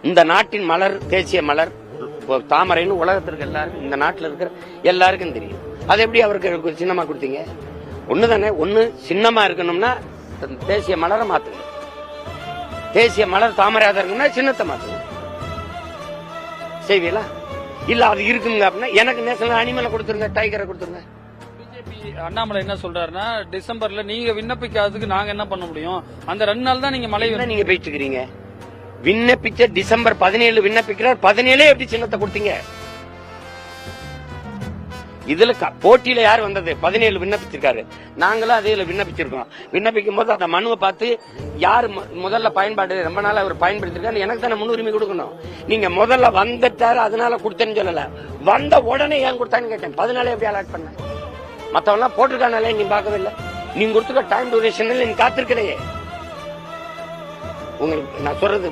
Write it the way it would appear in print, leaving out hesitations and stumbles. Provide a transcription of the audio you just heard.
இந்த நாட்டின் மலர் தேசிய மலர் தாமரைன்னு உலகத்திற்கு எல்லாருக்கும், இந்த நாட்டில் இருக்கிற எல்லாருக்கும் தெரியும். அது எப்படி அவருக்கு சின்னமா கொடுத்தீங்க? ஒண்ணுதானே, ஒண்ணு சின்னமா இருக்கணும்னா தேசிய மலரை மாத்துங்க, தேசிய மலர் தாமரையாக இருக்கணும்னா சின்னத்தை மாத்துங்க. செய்வீங்களா? இல்ல அது இருக்குங்க அப்படின்னா எனக்கு நேஷனல் அனிமலை கொடுத்துருங்க, டைகரை கொடுத்துருங்க. பிஜேபி அண்ணாமலை என்ன சொல்றாருன்னா, டிசம்பர்ல நீங்க விண்ணப்பிக்காததுக்கு நாங்க என்ன பண்ண முடியும், அந்த 2 நாள் தான் நீங்க மழை நீங்க போயிட்டு இருக்கிறீங்க. விண்ணப்பிச்ச டிசம்பர் 17 விண்ணப்பிக்கிறார், 17 எப்படி சின்னத்தை கொடுத்தீங்க? இதுல போட்டியில யார் வந்தது? 17 விண்ணப்பிச்சிருக்காரு, நாங்களும் அதே விண்ணப்பிச்சிருக்கோம். விண்ணப்பிக்கும் போது அந்த மனுவை பார்த்து யார் முதல்ல பயன்பாடு ரொம்ப நாள் அவர் பயன்படுத்திருக்காரு, எனக்கு தானே முன்னுரிமை கொடுக்கணும். நீங்க முதல்ல வந்துட்டாரு அதனால கொடுத்தேன்னு சொல்லல, வந்த உடனே ஏன் கொடுத்தான்னு கேட்டேன். 14 எப்படி அலாட் பண்ண? மத்தவெல்லாம் போட்டிருக்கானாலே நீ பார்க்கவே இல்லை. நீங்க கொடுத்துருக்க டைம் டூரேஷன் நீங்க காத்திருக்கலையே. உங்களுக்கு நான் சொல்றது